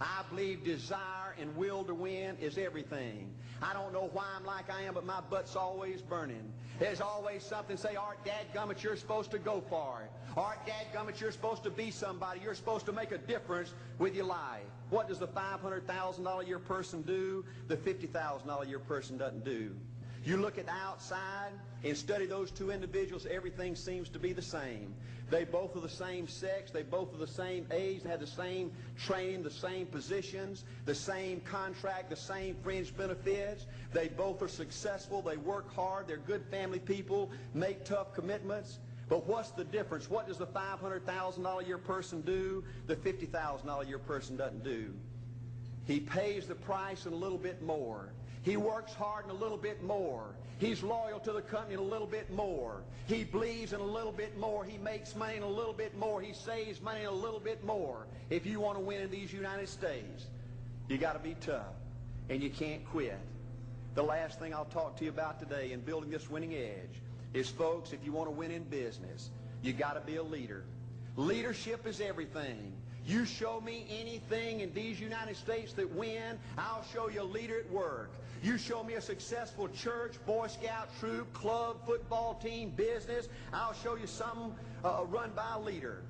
I believe desire and will to win is everything. I don't know why I'm like I am, but my butt's always burning. There's always something say, Art, dadgummit, you're supposed to go for it. Art, dadgummit, you're supposed to be somebody. You're supposed to make a difference with your life. What does the $500,000 a year person do? The $50,000 a year person doesn't do. You look at the outside and study those two individuals, everything seems to be the same. They both are the same sex, they both are the same age, they have the same training, the same positions, the same contract, the same fringe benefits. They both are successful, they work hard, they're good family people, make tough commitments. But what's the difference? What does the $500,000 a year person do? The $50,000 a year person doesn't do. He pays the price and a little bit more. He works hard and a little bit more. He's loyal to the company and a little bit more. He believes in a little bit more. He makes money and a little bit more. He saves money and a little bit more. If you want to win in these United States, you got to be tough and you can't quit. The last thing I'll talk to you about today in building this winning edge is, folks, if you want to win in business, you got to be a leader. Leadership is everything. You show me anything in these United States that win, I'll show you a leader at work. You show me a successful church, Boy Scout troop, club, football team, business, I'll show you something run by a leader.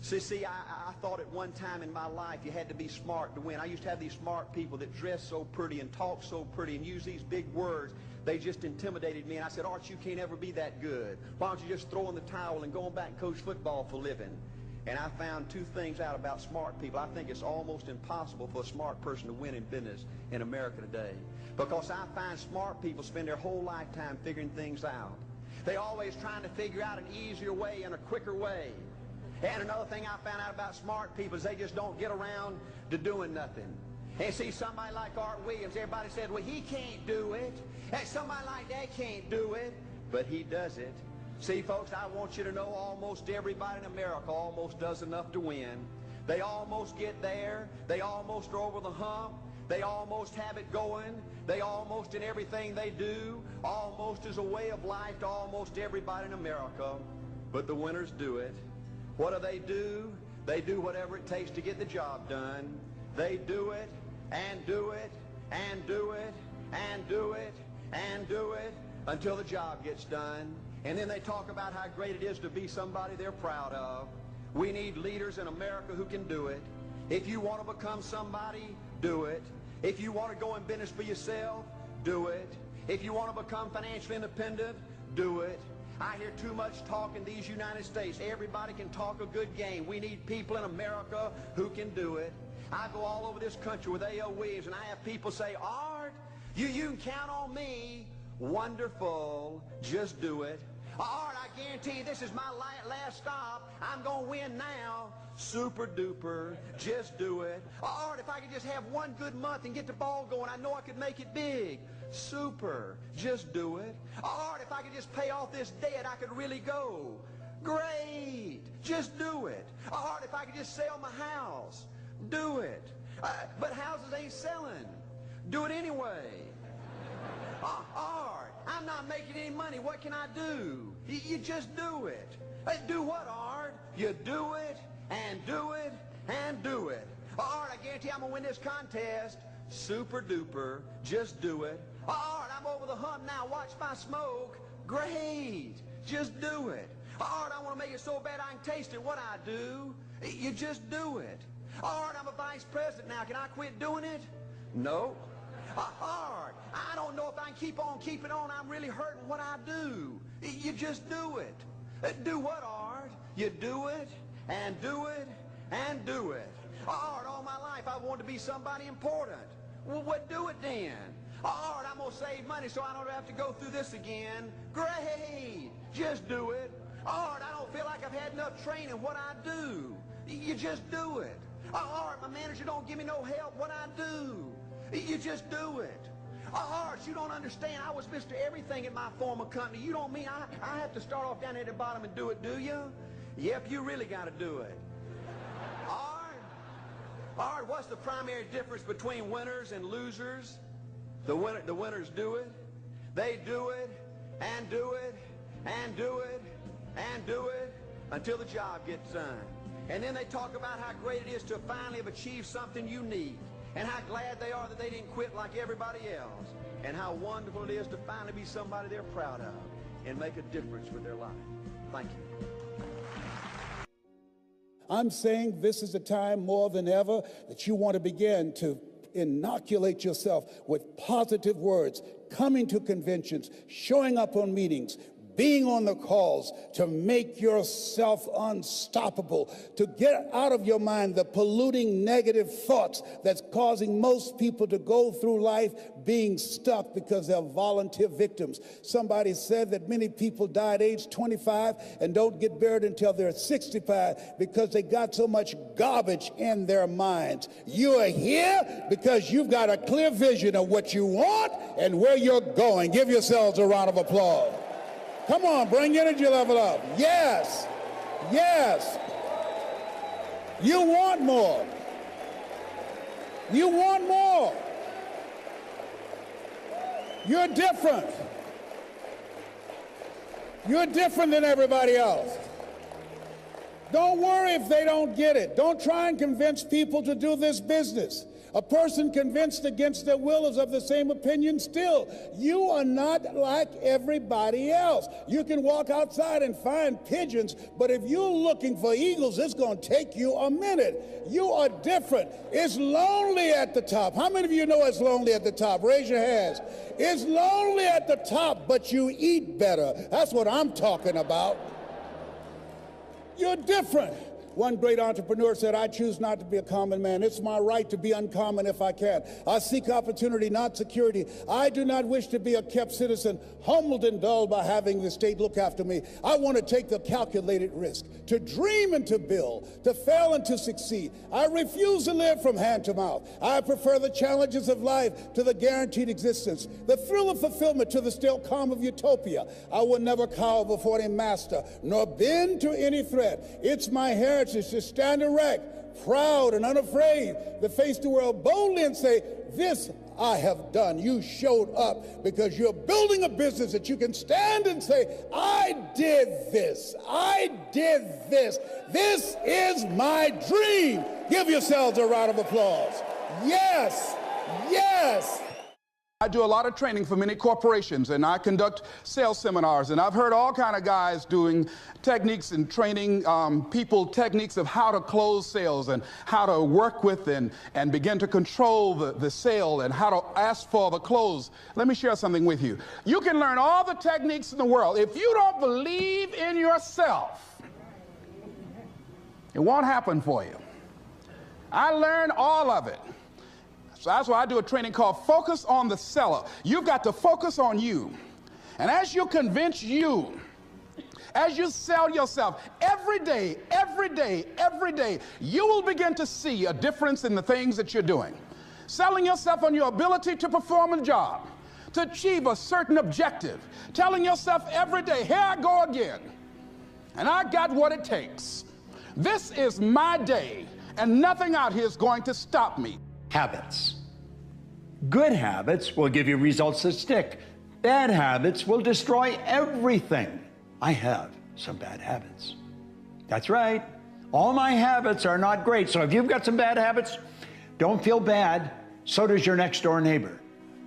See, I thought at one time in my life you had to be smart to win. I used to have these smart people that dress so pretty and talk so pretty and use these big words. They just intimidated me, and I said, Art, you can't ever be that good. Why don't you just throw in the towel and go on back and coach football for a living? And I found two things out about smart people. I think it's almost impossible for a smart person to win in business in America today. Because I find smart people spend their whole lifetime figuring things out. They're always trying to figure out an easier way and a quicker way. And another thing I found out about smart people is they just don't get around to doing nothing. And see, somebody like Art Williams, everybody said, well, he can't do it. And somebody like that can't do it. But he does it. See, folks, I want you to know almost everybody in America almost does enough to win. They almost get there. They almost are over the hump. They almost have it going. They almost, in everything they do, almost is a way of life to almost everybody in America. But the winners do it. What do? They do whatever it takes to get the job done. They do it and do it and do it and do it and do it until the job gets done. And then they talk about how great it is to be somebody they're proud of. We need leaders in America who can do it. If you want to become somebody, do it. If you want to go in business for yourself, do it. If you want to become financially independent, do it. I hear too much talk in these United States. Everybody can talk a good game. We need people in America who can do it. I go all over this country with A.O. Williams, and I have people say, Art, you can count on me. Wonderful. Just do it. Art, I guarantee you this is my last stop. I'm going to win now. Super duper. Just do it. Art, if I could just have one good month and get the ball going, I know I could make it big. Super. Just do it. Art, if I could just pay off this debt, I could really go. Great. Just do it. Art, if I could just sell my house. Do it. But houses ain't selling. Do it anyway. Art, I'm not making any money. What can I do? You just do it. Do what, Art? You do it and do it and do it. Art, I guarantee I'm going to win this contest. Super duper. Just do it. Art, I'm over the hump now. Watch my smoke. Great. Just do it. Art, I want to make it so bad I can taste it. What I do? You just do it. Art, I'm a vice president now. Can I quit doing it? No. Art, I don't know if I can keep on keeping on. I'm really hurting. What I do? You just do it. Do what, Art? You do it and do it and do it. Art, all my life I wanted to be somebody important. Well, what do it then? Art, I'm going to save money so I don't have to go through this again. Great. Just do it. Art, I don't feel like I've had enough training. What I do? You just do it. Art, my manager don't give me no help. What I do? You just do it. Art, you don't understand. I was Mr. Everything at my former company. You don't mean I have to start off down at the bottom and do it, do you? Yep, you really got to do it. Art, what's the primary difference between winners and losers? The winners do it. They do it and do it and do it and do it until the job gets done. And then they talk about how great it is to finally have achieved something unique, and how glad they are that they didn't quit like everybody else, and how wonderful it is to finally be somebody they're proud of and make a difference with their life. Thank you. I'm saying this is a time more than ever that you want to begin to inoculate yourself with positive words, coming to conventions, showing up on meetings, being on the calls, to make yourself unstoppable, to get out of your mind the polluting negative thoughts that's causing most people to go through life being stuck because they're volunteer victims. Somebody said that many people die at age 25 and don't get buried until they're 65 because they got so much garbage in their minds. You are here because you've got a clear vision of what you want and where you're going. Give yourselves a round of applause. Come on, bring your energy level up. Yes, yes. You want more. You want more. You're different. You're different than everybody else. Don't worry if they don't get it. Don't try and convince people to do this business. A person convinced against their will is of the same opinion still. You are not like everybody else. You can walk outside and find pigeons, but if you're looking for eagles, it's going to take you a minute. You are different. It's lonely at the top. How many of you know it's lonely at the top? Raise your hands. It's lonely at the top, but you eat better. That's what I'm talking about. You're different. One great entrepreneur said, I choose not to be a common man. It's my right to be uncommon if I can. I seek opportunity, not security. I do not wish to be a kept citizen, humbled and dulled by having the state look after me. I want to take the calculated risk, to dream and to build, to fail and to succeed. I refuse to live from hand to mouth. I prefer the challenges of life to the guaranteed existence, the thrill of fulfillment to the still calm of utopia. I will never cower before any master, nor bend to any threat. It's my heritage to stand erect, proud and unafraid, to face the world boldly and say, this I have done. You showed up because you're building a business that you can stand and say, I did this. I did this. This is my dream. Give yourselves a round of applause. Yes, yes. I do a lot of training for many corporations, and I conduct sales seminars, and I've heard all kind of guys doing techniques and training people techniques of how to close sales and how to work with and begin to control the sale and how to ask for the close. Let me share something with you. You can learn all the techniques in the world. If you don't believe in yourself, it won't happen for you. I learned all of it. So that's why I do a training called Focus on the Seller. You've got to focus on you. And as you convince you, as you sell yourself every day, you will begin to see a difference in the things that you're doing. Selling yourself on your ability to perform a job, to achieve a certain objective. Telling yourself every day, here I go again. And I got what it takes. This is my day, and nothing out here is going to stop me. Habits. Good habits will give you results that stick. Bad habits will destroy everything. I have some bad habits. That's right. All my habits are not great. So if you've got some bad habits, don't feel bad. So does your next door neighbor.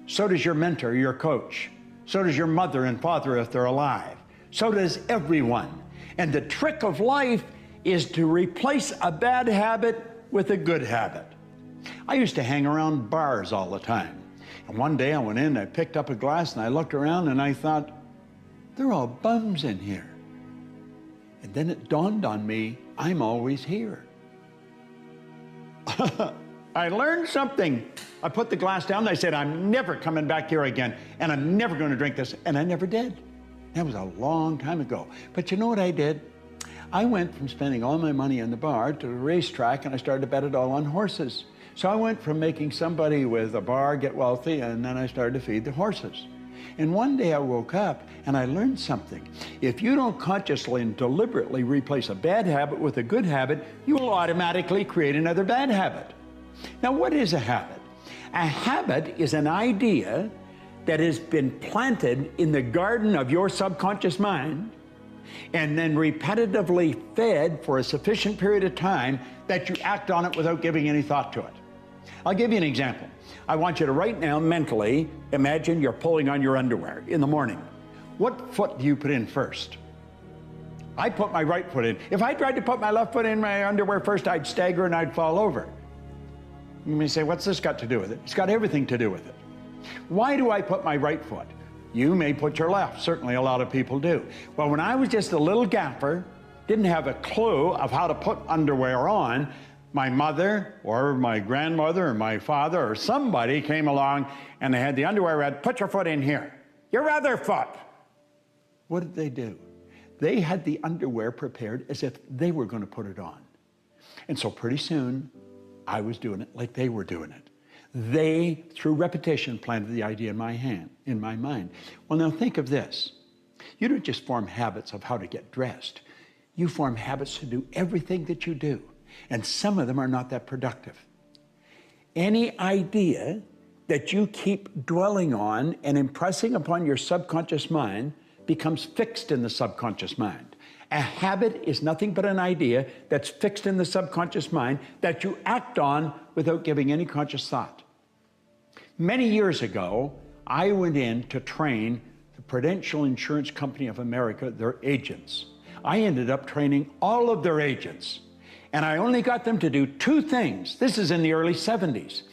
So does your mentor, your coach. So does your mother and father if they're alive. So does everyone. And the trick of life is to replace a bad habit with a good habit. I used to hang around bars all the time. And one day I went in, I picked up a glass, and I looked around and I thought, they're all bums in here. And then it dawned on me, I'm always here. I learned something. I put the glass down and I said, I'm never coming back here again, and I'm never going to drink this. And I never did. That was a long time ago. But you know what I did? I went from spending all my money in the bar to the racetrack, and I started to bet it all on horses. So I went from making somebody with a bar get wealthy, and then I started to feed the horses. And one day I woke up and I learned something. If you don't consciously and deliberately replace a bad habit with a good habit, you will automatically create another bad habit. Now, what is a habit? A habit is an idea that has been planted in the garden of your subconscious mind, and then repetitively fed for a sufficient period of time that you act on it without giving any thought to it. I'll give you an example. I want you to right now mentally imagine you're pulling on your underwear in the morning. What foot do you put in first? I put my right foot in. If I tried to put my left foot in my underwear first, I'd stagger and I'd fall over. You may say, what's this got to do with it? It's got everything to do with it. Why do I put my right foot? You may put your left. Certainly a lot of people do. Well, when I was just a little gaffer, didn't have a clue of how to put underwear on, my mother or my grandmother or my father or somebody came along and they had the underwear read, put your foot in here. Your other foot. What did they do? They had the underwear prepared as if they were going to put it on. And so pretty soon, I was doing it like they were doing it. They, through repetition, planted the idea in my mind. Well, now think of this. You don't just form habits of how to get dressed. You form habits to do everything that you do. And some of them are not that productive. Any idea that you keep dwelling on and impressing upon your subconscious mind becomes fixed in the subconscious mind. A habit is nothing but an idea that's fixed in the subconscious mind that you act on without giving any conscious thought. Many years ago, I went in to train the Prudential Insurance Company of America, their agents. I ended up training all of their agents. And I only got them to do two things. This is in the early 70s.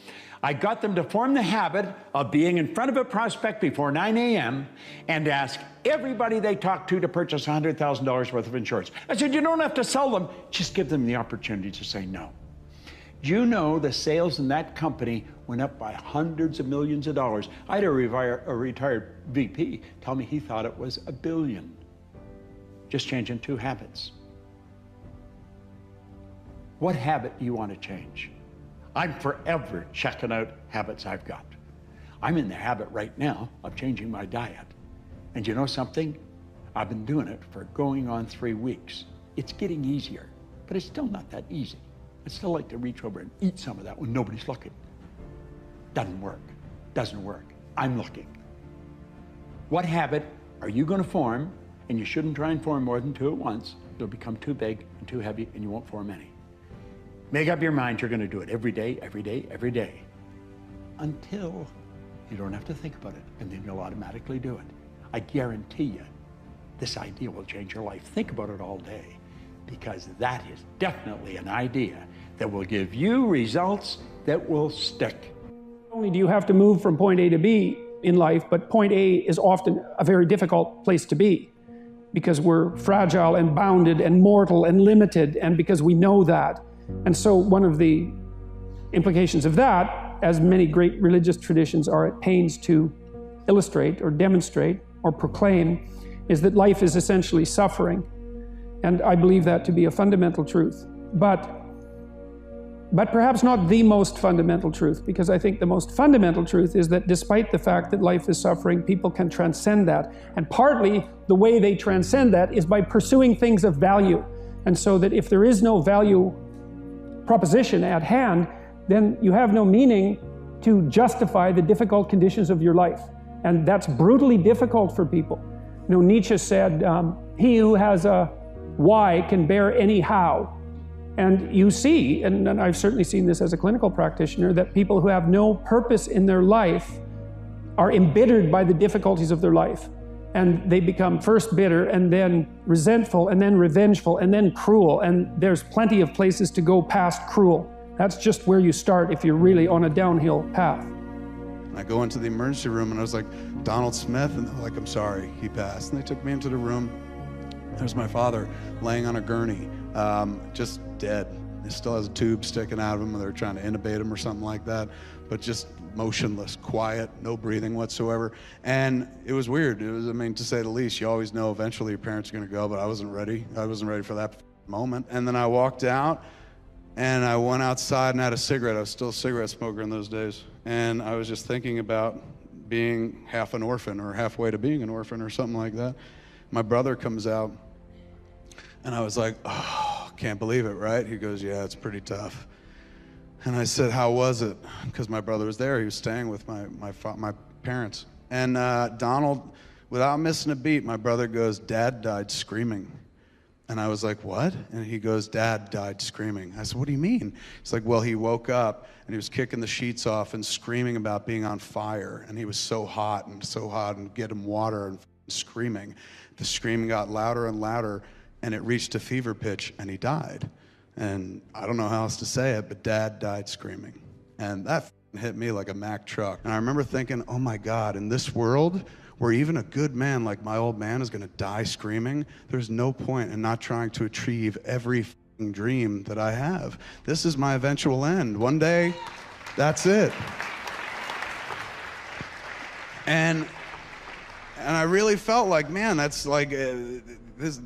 I got them to form the habit of being in front of a prospect before 9 a.m. and ask everybody they talk to purchase $100,000 worth of insurance. I said, you don't have to sell them, just give them the opportunity to say no. Do you know the sales in that company went up by hundreds of millions of dollars? I had a retired VP tell me he thought it was $1 billion. Just changing two habits. What habit do you want to change? I'm forever checking out habits I've got. I'm in the habit right now of changing my diet. And you know something? I've been doing it for going on 3 weeks. It's getting easier, but it's still not that easy. I still like to reach over and eat some of that when nobody's looking. Doesn't work. Doesn't work. I'm looking. What habit are you going to form? And you shouldn't try and form more than 2 at once. It'll become too big and too heavy and you won't form any. Make up your mind you're going to do it every day, every day, every day, until you don't have to think about it, and then you'll automatically do it. I guarantee you, this idea will change your life. Think about it all day, because that is definitely an idea that will give you results that will stick. Not only do you have to move from point A to B in life, but point A is often a very difficult place to be, because we're fragile and bounded and mortal and limited, and because we know that. And so one of the implications of that, as many great religious traditions are at pains to illustrate or demonstrate or proclaim, is that life is essentially suffering. And I believe that to be a fundamental truth. But perhaps not the most fundamental truth, because I think the most fundamental truth is that despite the fact that life is suffering, people can transcend that. And partly the way they transcend that is by pursuing things of value. And so that if there is no value proposition at hand, then you have no meaning to justify the difficult conditions of your life. And that's brutally difficult for people. You know, Nietzsche said, he who has a why can bear any how. And you see, and I've certainly seen this as a clinical practitioner, that people who have no purpose in their life are embittered by the difficulties of their life. And they become first bitter, and then resentful, and then revengeful, and then cruel. And there's plenty of places to go past cruel. That's just where you start if you're really on a downhill path. I go into the emergency room and I was like, Donald Smith? And they're like, I'm sorry, he passed. And they took me into the room. There's my father laying on a gurney, just dead. He still has a tube sticking out of him, and they're trying to intubate him or something like that, but just motionless, quiet, no breathing whatsoever. And it was weird. It was, I mean, to say the least. You always know eventually your parents are going to go, but I wasn't ready. I wasn't ready for that moment. And then I walked out, and I went outside and had a cigarette. I was still a cigarette smoker in those days. And I was just thinking about being half an orphan, or halfway to being an orphan, or something like that. My brother comes out, and I was like, oh, can't believe it, right? He goes, yeah, it's pretty tough. And I said, how was it? Because my brother was there. He was staying with my parents. And Donald Without missing a beat, my brother goes, "Dad died screaming." And I was like, "What?" And he goes, "Dad died screaming." I said, "What do you mean?" He's like, "Well, he woke up and he was kicking the sheets off and screaming about being on fire. And he was so hot and get him water and screaming. The screaming got louder and louder and it reached a fever pitch and he died." And I don't know how else to say it, but Dad died screaming. And that hit me like a Mack truck. And I remember thinking, oh my God, in this world, where even a good man like my old man is gonna die screaming, there's no point in not trying to achieve every dream that I have. This is my eventual end. One day, that's it. And I really felt like, man, that's like, this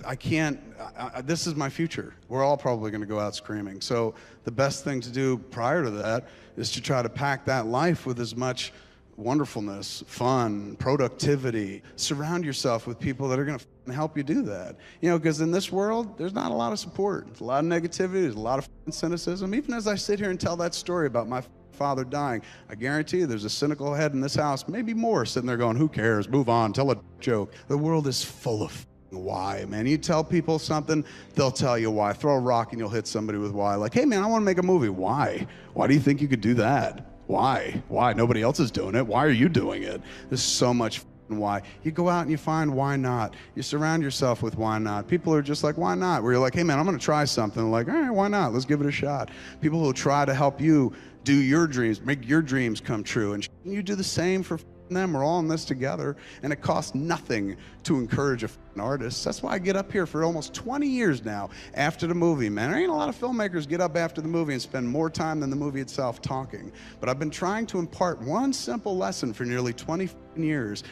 is my future. We're all probably gonna go out screaming. So the best thing to do prior to that is to try to pack that life with as much wonderfulness, fun, productivity. Surround yourself with people that are going to help you do that. You know, because in this world, there's not a lot of support. There's a lot of negativity. There's a lot of cynicism. Even as I sit here and tell that story about my father dying, I guarantee you there's a cynical head in this house, maybe more, sitting there going, who cares? Move on. Tell a joke. The world is full of why, man. You tell people something, they'll tell you why. Throw a rock and you'll hit somebody with why. Like, hey, man, I want to make a movie. Why? Why do you think you could do that? Why? Why? Nobody else is doing it. Why are you doing it? There's so much why. You go out and you find why not. You surround yourself with why not. People are just like, why not? Where you're like, hey man, I'm going to try something. Like, all right, why not? Let's give it a shot. People who will try to help you do your dreams, make your dreams come true. And you do the same for them. We're all in this together. And it costs nothing to encourage an artist. That's why I get up here for almost 20 years now after the movie, man. There ain't a lot of filmmakers get up after the movie and spend more time than the movie itself talking. But I've been trying to impart one simple lesson for nearly 20 years.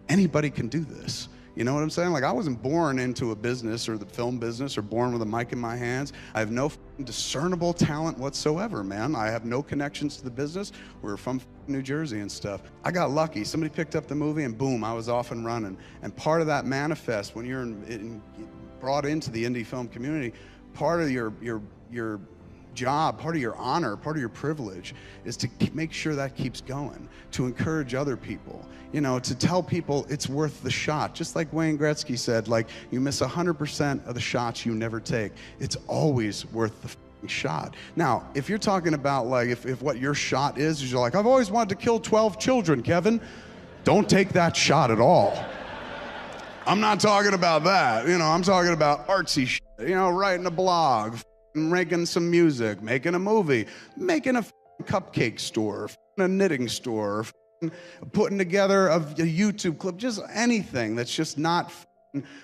Anybody can do this. You know what I'm saying? Like, I wasn't born into a business or the film business or born with a mic in my hands. I have no discernible talent whatsoever, man. I have no connections to the business. We're from New Jersey and stuff. I got lucky. Somebody picked up the movie and boom, I was off and running. And part of that manifest, when you're brought into the indie film community, part of your job, part of your honor, part of your privilege is to make sure that keeps going, to encourage other people, you know, to tell people it's worth the shot. Just like Wayne Gretzky said, like, you miss 100% of the shots you never take. It's always worth the shot. Now, if you're talking about like, if what your shot is you're like, I've always wanted to kill 12 children, Kevin, don't take that shot at all. I'm not talking about that. You know, I'm talking about artsy shit, you know, writing a blog, making some music, making a movie, making a cupcake store, a knitting store, putting together a YouTube clip, just anything that's just not,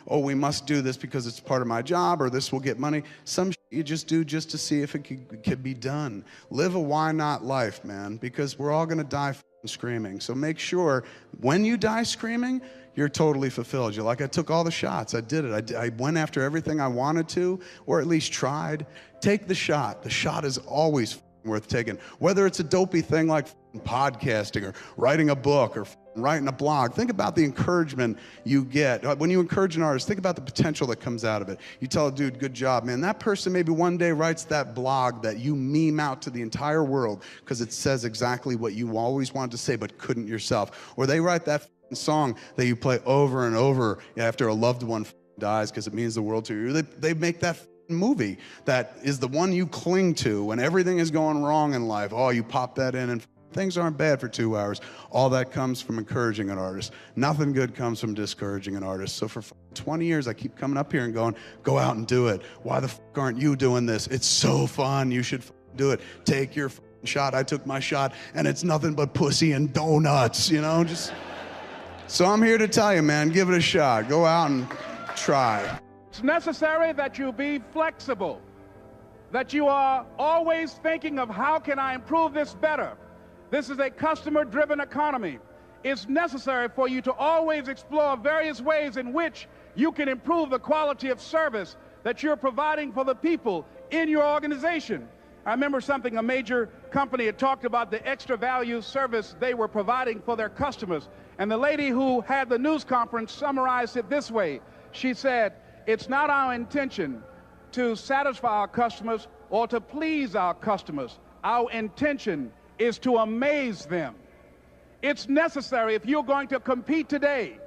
oh, we must do this because it's part of my job or this will get money. Some you just do just to see if it could be done. Live a why not life, man, because we're all gonna die screaming. So make sure when you die screaming, you're totally fulfilled. You're like, I took all the shots. I did it. I went after everything I wanted to, or at least tried. Take the shot. The shot is always worth taking. Whether it's a dopey thing like podcasting or writing a book or writing a blog, think about the encouragement you get. When you encourage an artist, think about the potential that comes out of it. You tell a dude, good job, man. That person maybe one day writes that blog that you meme out to the entire world because it says exactly what you always wanted to say but couldn't yourself. Or they write that song that you play over and over after a loved one dies because it means the world to you. They make that movie that is the one you cling to when everything is going wrong in life. Oh, you pop that in and things aren't bad for 2 hours. All that comes from encouraging an artist. Nothing good comes from discouraging an artist. So for 20 years, I keep coming up here and going, go out and do it. Why the fuck aren't you doing this? It's so fun. You should do it. Take your shot. I took my shot and it's nothing but pussy and donuts, you know, just. So I'm here to tell you, man, give it a shot. Go out and try. It's necessary that you be flexible, that you are always thinking of how can I improve this better. This is a customer-driven economy. It's necessary for you to always explore various ways in which you can improve the quality of service that you're providing for the people in your organization. I remember something a major company had talked about, the extra value service they were providing for their customers. And the lady who had the news conference summarized it this way. She said, it's not our intention to satisfy our customers or to please our customers. Our intention is to amaze them. It's necessary if you're going to compete today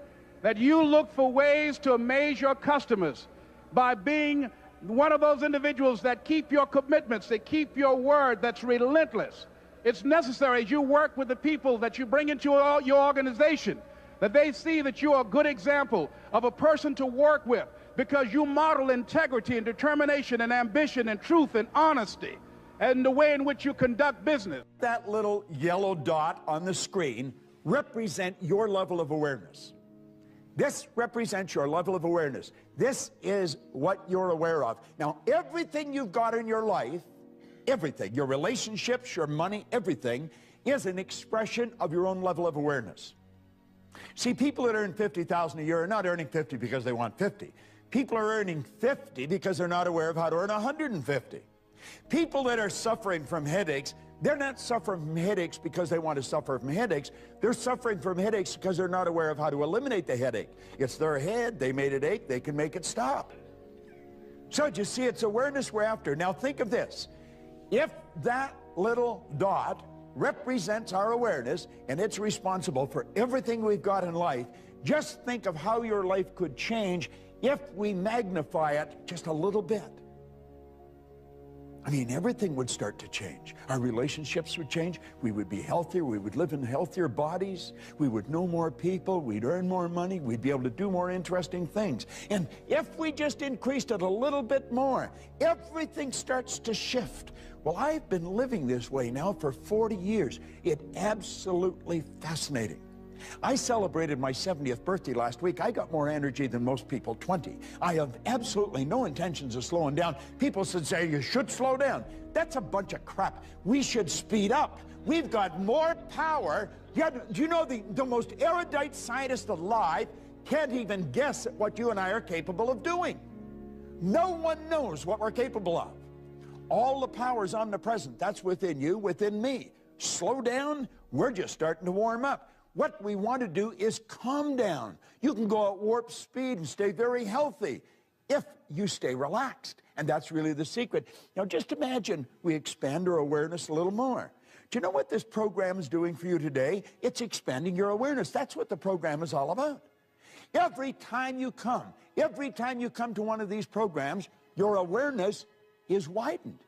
that you look for ways to amaze your customers by being one of those individuals that keep your commitments, that keep your word, that's relentless. It's necessary as you work with the people that you bring into your organization, that they see that you are a good example of a person to work with because you model integrity and determination and ambition and truth and honesty and the way in which you conduct business. That little yellow dot on the screen represent your level of awareness. This represents your level of awareness. This is what you're aware of. Now, everything you've got in your life, everything, your relationships, your money, everything, is an expression of your own level of awareness. See, people that earn $50,000 a year are not earning 50 because they want 50. People are earning 50 because they're not aware of how to earn 150. People that are suffering from headaches, they're not suffering from headaches because they want to suffer from headaches. They're suffering from headaches because they're not aware of how to eliminate the headache. It's their head. They made it ache. They can make it stop. So you see, it's awareness we're after. Now think of this. If that little dot represents our awareness and it's responsible for everything we've got in life, just think of how your life could change if we magnify it just a little bit. I mean, everything would start to change. Our relationships would change. We would be healthier. We would live in healthier bodies. We would know more people. We'd earn more money. We'd be able to do more interesting things. And if we just increased it a little bit more, everything starts to shift. Well, I've been living this way now for 40 years. It's absolutely fascinating. I celebrated my 70th birthday last week. I got more energy than most people, 20. I have absolutely no intentions of slowing down. People should say, you should slow down. That's a bunch of crap. We should speed up. We've got more power. Do you know the most erudite scientist alive can't even guess at what you and I are capable of doing? No one knows what we're capable of. All the power is omnipresent. That's within you, within me. Slow down, we're just starting to warm up. What we want to do is calm down. You can go at warp speed and stay very healthy if you stay relaxed. And that's really the secret. Now just imagine we expand our awareness a little more. Do you know what this program is doing for you today? It's expanding your awareness. That's what the program is all about. Every time you come to one of these programs, your awareness is widened.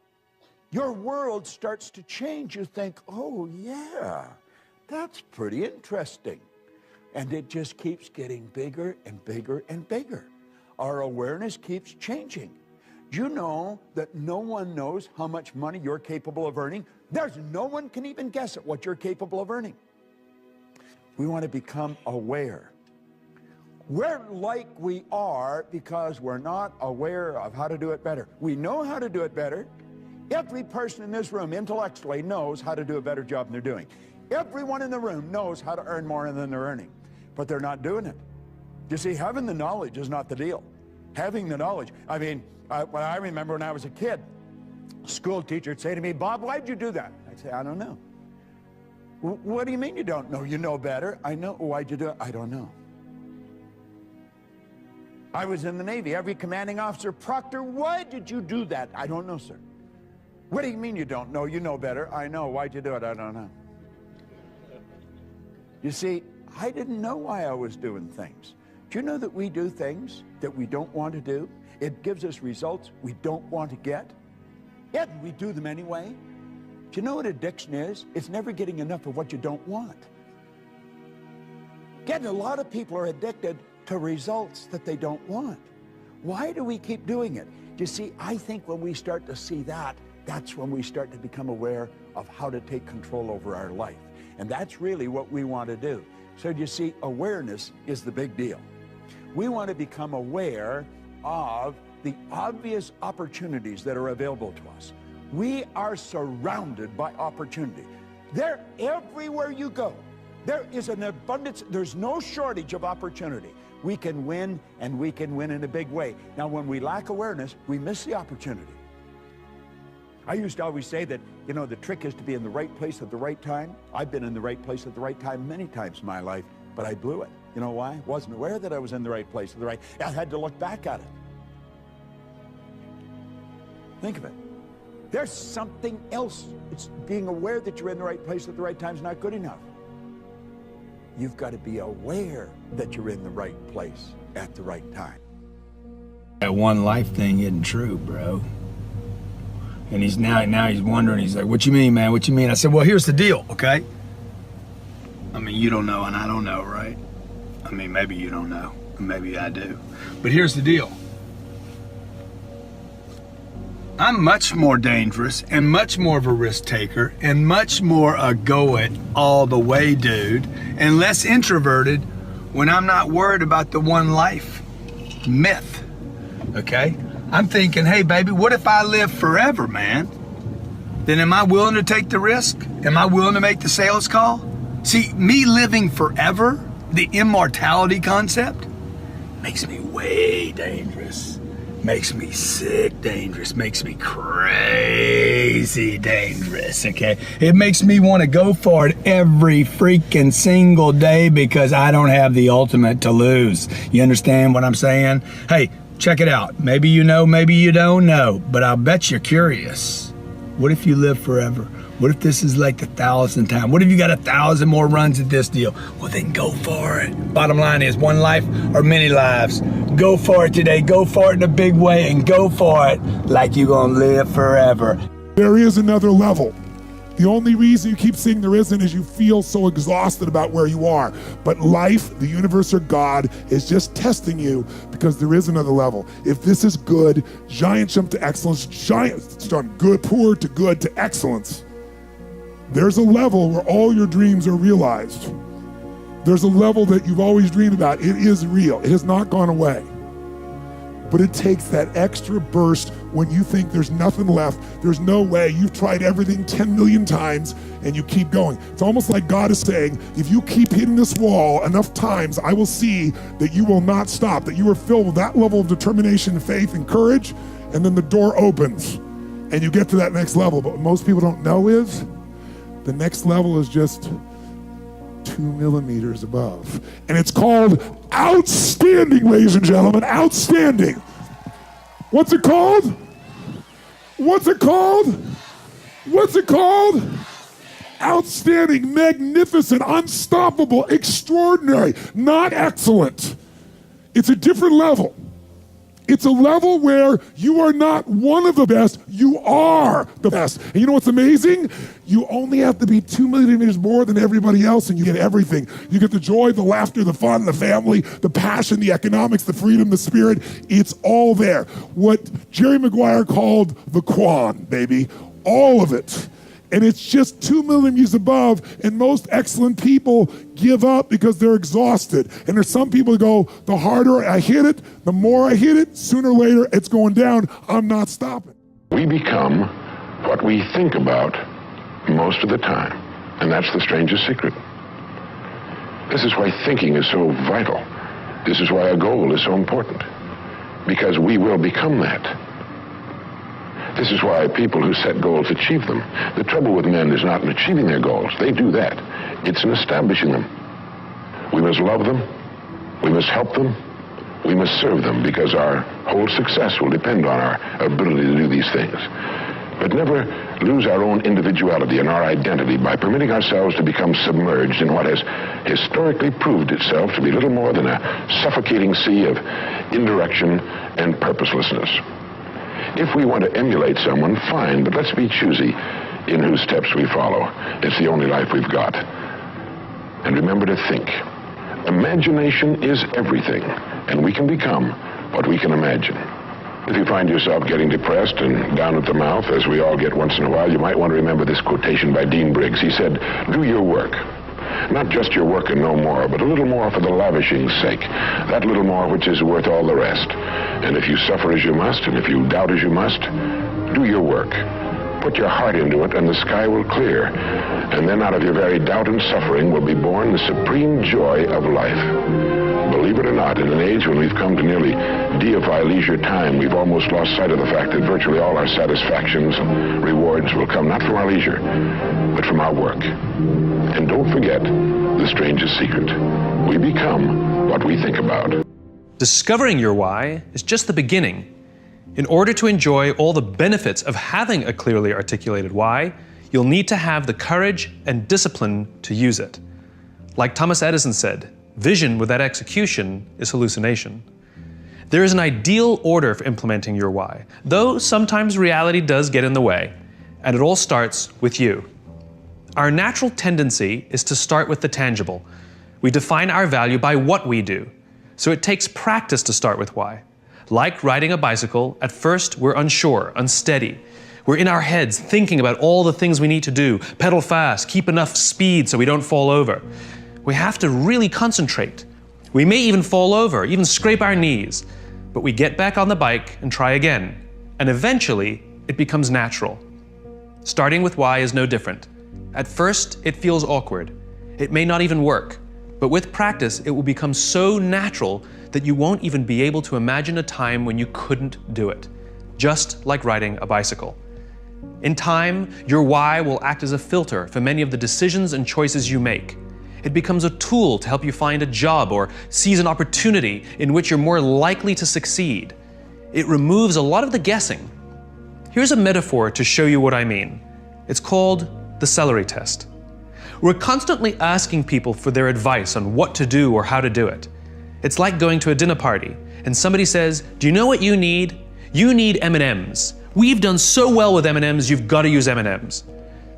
Your world starts to change. You think, oh yeah, that's pretty interesting. And it just keeps getting bigger and bigger and bigger. Our awareness keeps changing. Do you know that no one knows how much money you're capable of earning? There's no one can even guess at what you're capable of earning. We want to become aware. We're like we are because we're not aware of how to do it better. We know how to do it better. Every person in this room intellectually knows how to do a better job than they're doing. Everyone in the room knows how to earn more than they're earning, but they're not doing it. You see, having the knowledge is not the deal. Having the knowledge, I mean, when I remember when I was a kid, a school teacher would say to me, Bob, why'd you do that? I'd say, I don't know. What do you mean you don't know? You know better. I know. Why'd you do it? I don't know. I was in the Navy. Every commanding officer, Proctor, why did you do that? I don't know, sir. What do you mean you don't know? You know better. I know. Why'd you do it? I don't know. You see, I didn't know why I was doing things. Do you know that we do things that we don't want to do? It gives us results we don't want to get, yet we do them anyway. Do you know what addiction is? It's never getting enough of what you don't want. Getting a lot of people are addicted to results that they don't want. Why do we keep doing it? You see, I think when we start to see that, that's when we start to become aware of how to take control over our life. And that's really what we want to do. So you see, awareness is the big deal. We want to become aware of the obvious opportunities that are available to us. We are surrounded by opportunity. They're everywhere you go. There is an abundance, there's no shortage of opportunity. We can win, and we can win in a big way. Now, when we lack awareness, we miss the opportunity. I used to always say that, you know, the trick is to be in the right place at the right time. I've been in the right place at the right time many times in my life, but I blew it. You know why? I wasn't aware that I was in the right place at the right time. I had to look back at it. Think of it. There's something else. It's being aware that you're in the right place at the right time is not good enough. You've got to be aware that you're in the right place at the right time. That one life thing isn't true, bro. And he's now he's wondering, he's like, what you mean, man? What you mean? I said, well, here's the deal, okay? I mean, you don't know and I don't know, right? I mean, maybe you don't know, and maybe I do. But here's the deal. I'm much more dangerous and much more of a risk taker and much more a go it all the way dude and less introverted when I'm not worried about the one life myth, okay? I'm thinking, hey baby, what if I live forever, man? Then am I willing to take the risk? Am I willing to make the sales call? See, me living forever, the immortality concept, makes me way dangerous. Makes me sick dangerous, makes me crazy dangerous, okay? It makes me want to go for it every freaking single day because I don't have the ultimate to lose. You understand what I'm saying? Hey, check it out. Maybe you know, maybe you don't know, but I'll bet you're curious. What if you live forever? What if this is like the 1,000th time? What if you got 1,000 more runs at this deal? Well, then go for it. Bottom line is one life or many lives. Go for it today. Go for it in a big way and go for it like you're gonna live forever. There is another level. The only reason you keep saying there isn't is you feel so exhausted about where you are. But life, the universe, or God is just testing you because there is another level. If this is good, giant jump to excellence, giant from good, poor to good to excellence. There's a level where all your dreams are realized. There's a level that you've always dreamed about. It is real. It has not gone away. But it takes that extra burst when you think there's nothing left, there's no way, you've tried everything 10 million times and you keep going. It's almost like God is saying, if you keep hitting this wall enough times, I will see that you will not stop, that you are filled with that level of determination, faith, and courage, and then the door opens and you get to that next level. But what most people don't know is, the next level is just 2 millimeters above. And it's called outstanding, ladies and gentlemen, outstanding. What's it called? What's it called? What's it called? Outstanding, magnificent, unstoppable, extraordinary, not excellent. It's a different level. It's a level where you are not one of the best, you are the best. And you know what's amazing? You only have to be 2 millimeters more than everybody else and you get everything. You get the joy, the laughter, the fun, the family, the passion, the economics, the freedom, the spirit. It's all there. What Jerry Maguire called the Quan, baby. All of it. And it's just 2 millimeters above, and most excellent people give up because they're exhausted. And there's some people that go, the harder I hit it, the more I hit it, sooner or later it's going down, I'm not stopping. We become what we think about most of the time, and that's the strangest secret. This is why thinking is so vital. This is why a goal is so important, because we will become that. This is why people who set goals achieve them. The trouble with men is not in achieving their goals. They do that. It's in establishing them. We must love them. We must help them. We must serve them because our whole success will depend on our ability to do these things. But never lose our own individuality and our identity by permitting ourselves to become submerged in what has historically proved itself to be little more than a suffocating sea of indirection and purposelessness. If we want to emulate someone, fine, but let's be choosy in whose steps we follow. It's the only life we've got. And remember to think. Imagination is everything, and we can become what we can imagine. If you find yourself getting depressed and down at the mouth, as we all get once in a while, you might want to remember this quotation by Dean Briggs. He said, do your work. Not just your work and no more, but a little more for the lavishing's sake. That little more which is worth all the rest. And if you suffer as you must, and if you doubt as you must, do your work. Put your heart into it, and the sky will clear. And then out of your very doubt and suffering will be born the supreme joy of life. Believe it or not, in an age when we've come to nearly deify leisure time, we've almost lost sight of the fact that virtually all our satisfactions and rewards will come not from our leisure, but from our work. And don't forget the strangest secret. We become what we think about. Discovering your why is just the beginning. In order to enjoy all the benefits of having a clearly articulated why, you'll need to have the courage and discipline to use it. Like Thomas Edison said, vision without execution is hallucination. There is an ideal order for implementing your why, though sometimes reality does get in the way, and it all starts with you. Our natural tendency is to start with the tangible. We define our value by what we do, so it takes practice to start with why. Like riding a bicycle, at first we're unsure, unsteady. We're in our heads thinking about all the things we need to do, pedal fast, keep enough speed so we don't fall over. We have to really concentrate. We may even fall over, even scrape our knees, but we get back on the bike and try again, and eventually it becomes natural. Starting with why is no different. At first, it feels awkward. It may not even work, but with practice, it will become so natural that you won't even be able to imagine a time when you couldn't do it, just like riding a bicycle. In time, your why will act as a filter for many of the decisions and choices you make. It becomes a tool to help you find a job or seize an opportunity in which you're more likely to succeed. It removes a lot of the guessing. Here's a metaphor to show you what I mean. It's called the celery test. We're constantly asking people for their advice on what to do or how to do it. It's like going to a dinner party and somebody says, "Do you know what you need? You need M&Ms. We've done so well with M&Ms, you've got to use M&Ms."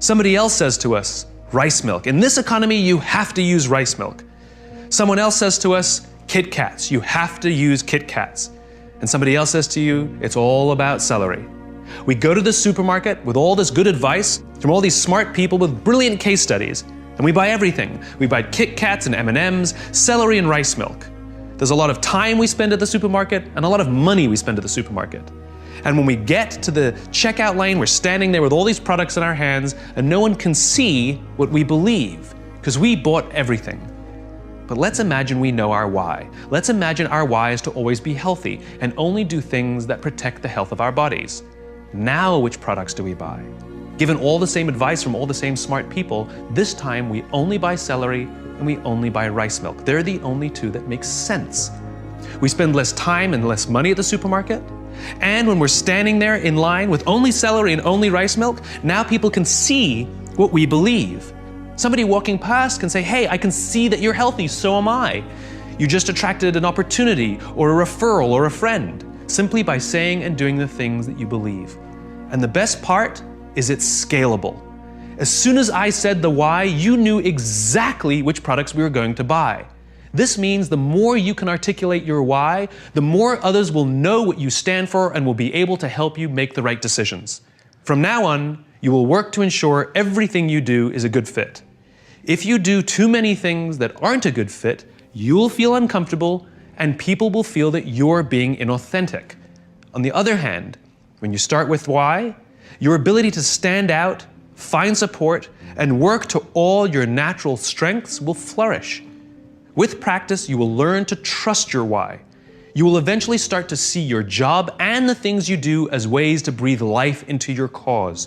Somebody else says to us, "Rice milk. In this economy, you have to use rice milk." Someone else says to us, "Kit Kats. You have to use Kit Kats." And somebody else says to you, "It's all about celery." We go to the supermarket with all this good advice from all these smart people with brilliant case studies, and we buy everything. We buy Kit Kats and M&Ms, celery and rice milk. There's a lot of time we spend at the supermarket and a lot of money we spend at the supermarket. And when we get to the checkout lane, we're standing there with all these products in our hands and no one can see what we believe because we bought everything. But let's imagine we know our why. Let's imagine our why is to always be healthy and only do things that protect the health of our bodies. Now, which products do we buy? Given all the same advice from all the same smart people, this time we only buy celery and we only buy rice milk. They're the only two that make sense. We spend less time and less money at the supermarket. And when we're standing there in line with only celery and only rice milk, now people can see what we believe. Somebody walking past can say, "Hey, I can see that you're healthy, so am I." You just attracted an opportunity or a referral or a friend, simply by saying and doing the things that you believe. And the best part is it's scalable. As soon as I said the why, you knew exactly which products we were going to buy. This means the more you can articulate your why, the more others will know what you stand for and will be able to help you make the right decisions. From now on, you will work to ensure everything you do is a good fit. If you do too many things that aren't a good fit, you'll feel uncomfortable and people will feel that you're being inauthentic. On the other hand, when you start with why, your ability to stand out, find support, and work to all your natural strengths will flourish. With practice, you will learn to trust your why. You will eventually start to see your job and the things you do as ways to breathe life into your cause.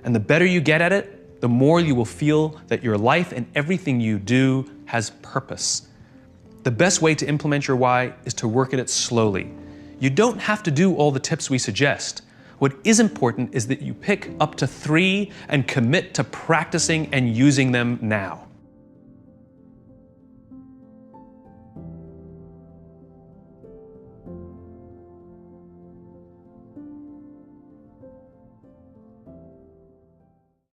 And the better you get at it, the more you will feel that your life and everything you do has purpose. The best way to implement your why is to work at it slowly. You don't have to do all the tips we suggest. What is important is that you pick up to 3 and commit to practicing and using them now.